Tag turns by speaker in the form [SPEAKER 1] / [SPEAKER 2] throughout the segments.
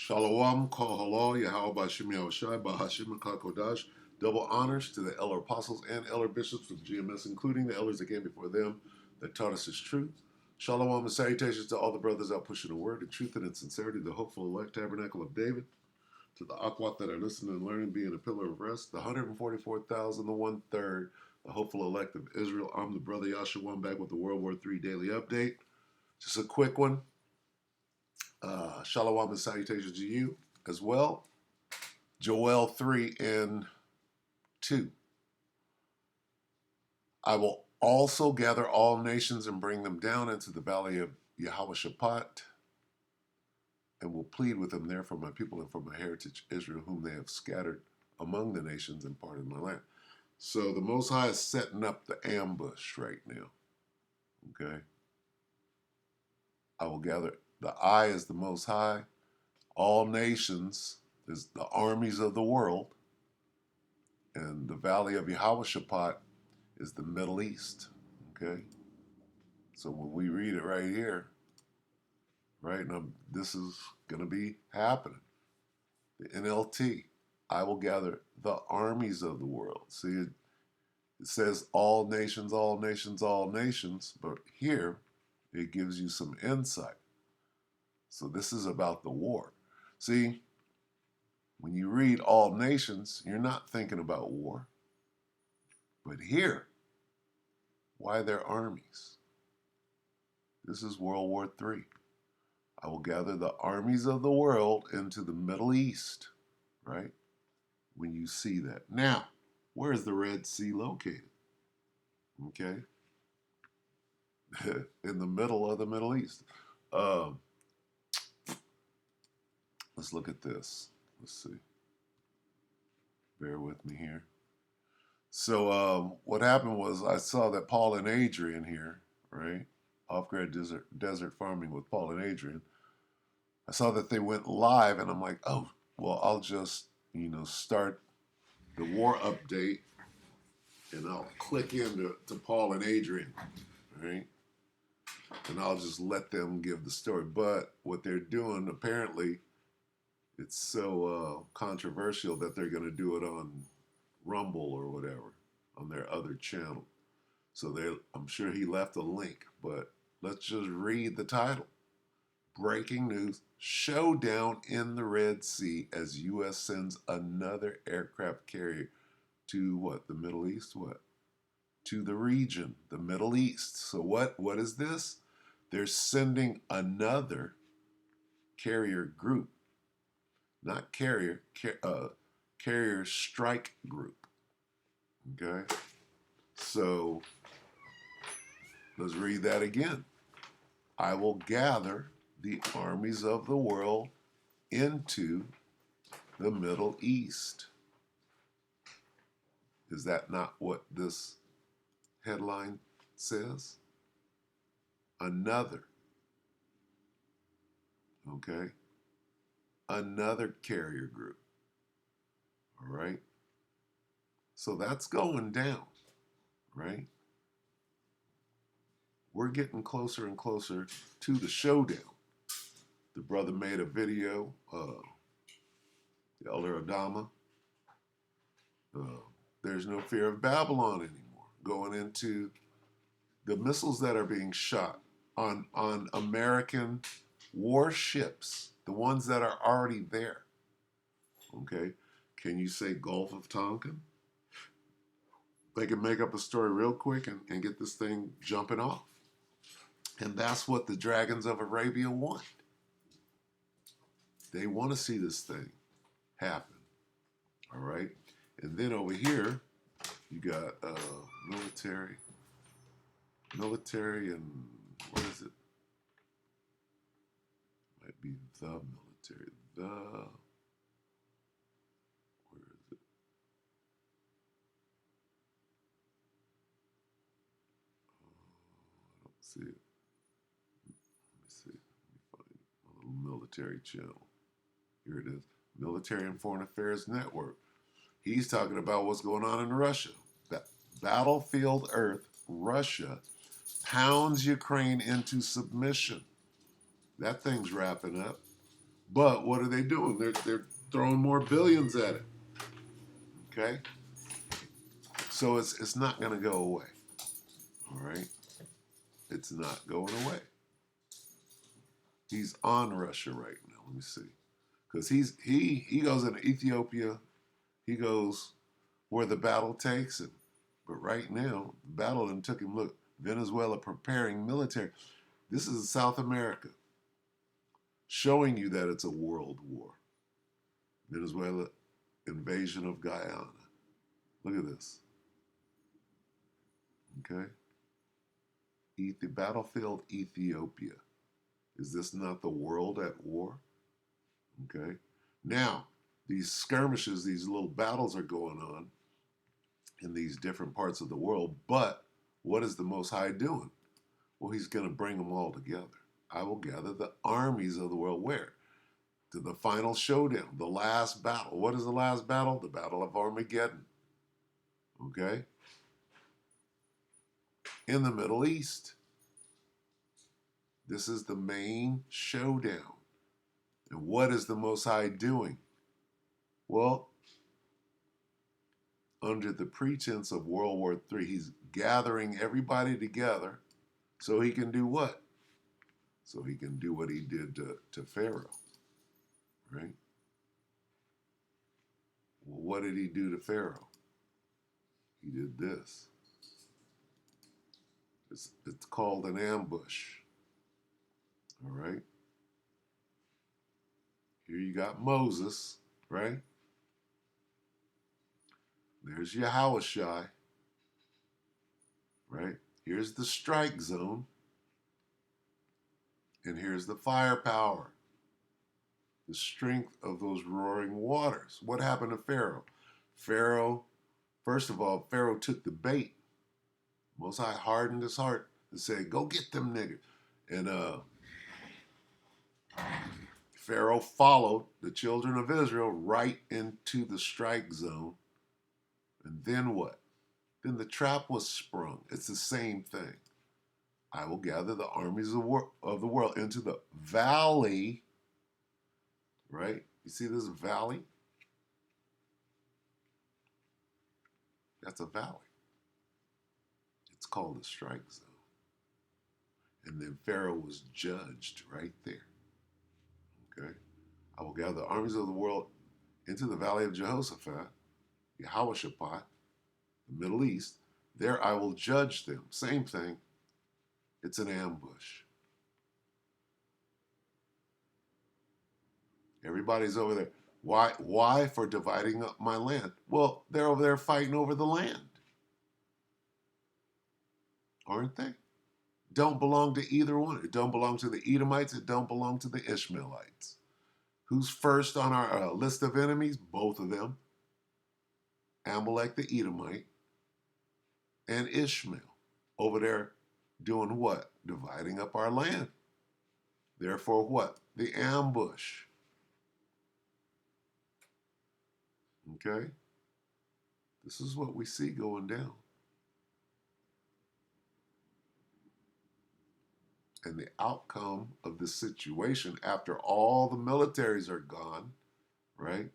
[SPEAKER 1] Shalom, Kol Halal, Yahweh Bashim Yahushai, Bahashim Kodash. Double honors to the elder apostles and elder bishops of GMS, including the elders that came before them that taught us his truth. Shalom and salutations to all the brothers out pushing the word in truth and in sincerity, the hopeful elect tabernacle of David, to the Akwat that are listening and learning, being a pillar of rest, the 144,000, the 1/3, the hopeful elect of Israel. I'm the brother Yahshua, back with the WW3 Daily update. Just a quick one. Shalom and salutations to you as well. Joel 3 and 2. I will also gather all nations and bring them down into the valley of Yahweh and will plead with them there for my people and for my heritage Israel, whom they have scattered among the nations and parted my land. So the Most High is setting up the ambush right now. Okay? I will gather. The I is the Most High. All nations is the armies of the world. And the valley of Yahweh is the Middle East. Okay? So when we read it right here, right, now this is going to be happening. The NLT, I will gather the armies of the world. See, it says all nations, all nations, all nations, but here it gives you some insight. So this is about the war. See, when you read all nations, you're not thinking about war. But here, why they're armies? This is World War III. I will gather the armies of the world into the Middle East, right? When you see that. Now, where is the Red Sea located? Okay? In the middle of the Middle East. Let's look at this. Let's see. Bear with me here. So what happened was I saw that Paul and Adrian here, right? Off-grid desert farming with Paul and Adrian. I saw that they went live, and I'm like, oh, well, I'll just, start the war update, and I'll click into Paul and Adrian, right? And I'll just let them give the story. But what they're doing, apparently, it's so controversial that they're going to do it on Rumble or whatever, on their other channel. So I'm sure he left a link, but let's just read the title. Breaking news, showdown in the Red Sea as U.S. sends another aircraft carrier to what? The Middle East? What? To the region, the Middle East. So what is this? They're sending another carrier group. Not carrier, carrier strike group. Okay? So let's read that again. I will gather the armies of the world into the Middle East. Is that not what this headline says? Another. Okay? Another carrier group. All right? So that's going down, right? We're getting closer and closer to the showdown. The brother made a video, the Elder Adama. There's no fear of Babylon anymore. Going into the missiles that are being shot on American warships, the ones that are already there. Okay? Can you say Gulf of Tonkin? They can make up a story real quick and get this thing jumping off. And that's what the dragons of Arabia want. They want to see this thing happen. All right? And then over here, you got military, and what is it? Might be the military. Where is it? I don't see it. Let me see. Let me find a little military channel. Here it is. Military and Foreign Affairs Network. He's talking about what's going on in Russia. Battlefield Earth, Russia pounds Ukraine into submission. That thing's wrapping up. But what are they doing? They're throwing more billions at it. Okay, so it's not going to go away. All right, it's not going away. He's on Russia right now. Let me see, because he goes into Ethiopia. He goes where the battle takes him. But right now, the battle done took him. Look, Venezuela preparing military. This is South America, showing you that it's a world war. Venezuela invasion of Guyana. Look at this. Okay, battlefield Ethiopia. Is this not the world at war? Okay. Now, these skirmishes, these little battles are going on in these different parts of the world, but what is the Most High doing? Well, he's going to bring them all together. I will gather the armies of the world where? To the final showdown, the last battle. What is the last battle? The Battle of Armageddon. Okay? In the Middle East. This is the main showdown. And what is the Most High doing? Well, under the pretense of World War III, he's gathering everybody together so he can do what? So he can do what he did to Pharaoh, right? Well, what did he do to Pharaoh? He did this. It's called an ambush, all right? Here you got Moses, right? There's Yahushua, right? Here's the strike zone, and here's the firepower, the strength of those roaring waters. What happened to Pharaoh? Pharaoh, first of all, Pharaoh took the bait. Most High hardened his heart and said, "Go get them niggas." And Pharaoh followed the children of Israel right into the strike zone. And then what? Then the trap was sprung. It's the same thing. I will gather the armies of the world into the valley, right? You see this valley? That's a valley. It's called the strike zone. And then Pharaoh was judged right there. Okay? I will gather the armies of the world into the valley of Jehoshaphat, Yahushaphat, the Middle East. There I will judge them. Same thing. It's an ambush. Everybody's over there. Why? Why? For dividing up my land. Well, they're over there fighting over the land, aren't they? Don't belong to either one. It don't belong to the Edomites. It don't belong to the Ishmaelites. Who's first on our list of enemies? Both of them. Amalek the Edomite and Ishmael. Over there doing what? Dividing up our land. Therefore what? The ambush. Okay? This is what we see going down. And the outcome of this situation, after all the militaries are gone, right?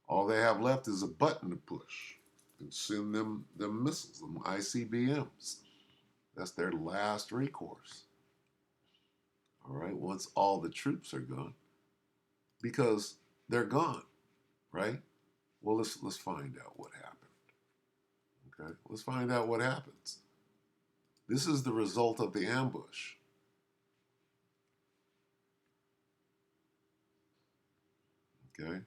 [SPEAKER 1] All they have left is a button to push and send them missiles, them ICBMs. That's their last recourse. All right, once all the troops are gone, because they're gone, right? Well, let's find out what happened. Okay, let's find out what happens. This is the result of the ambush. Okay.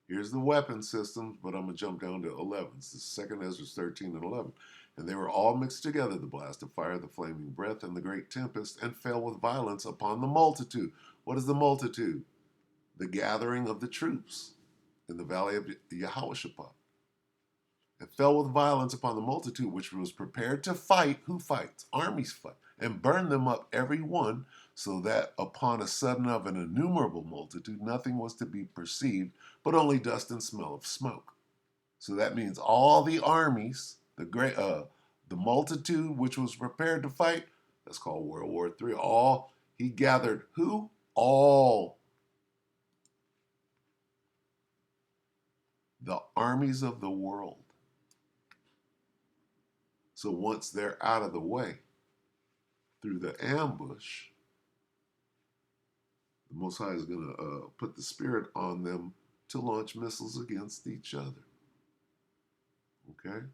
[SPEAKER 1] Here's the weapon systems, but I'm going to jump down to 11. It's the 2nd Ezra 13 and 11. And they were all mixed together, the blast of fire, the flaming breath, and the great tempest, and fell with violence upon the multitude. What is the multitude? The gathering of the troops in the valley of Yahushaphat. It fell with violence upon the multitude which was prepared to fight. Who fights? Armies fight. And burn them up every one, so that upon a sudden of an innumerable multitude nothing was to be perceived, but only dust and smell of smoke. So that means all the armies, the multitude which was prepared to fight, that's called World War III. All he gathered who? All the armies of the world. So once they're out of the way through the ambush, the Most High is going to put the Spirit on them to launch missiles against each other. Okay?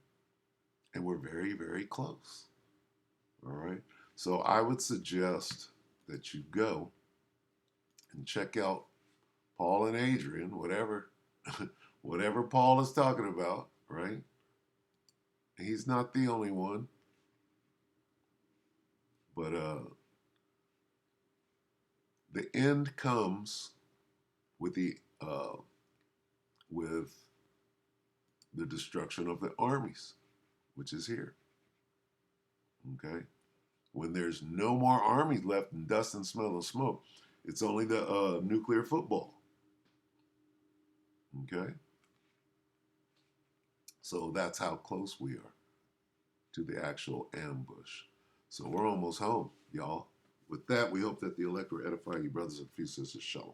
[SPEAKER 1] And we're very, very close. All right? So I would suggest that you go and check out Paul and Adrian, whatever whatever Paul is talking about, right? He's not the only one. But the end comes with the destruction of the armies, which is here. Okay? When there's no more armies left and dust and smell of smoke, it's only the nuclear football. Okay? So that's how close we are to the actual ambush. So we're almost home, y'all. With that, we hope that the elect will edify you, brothers and sisters. Shalom.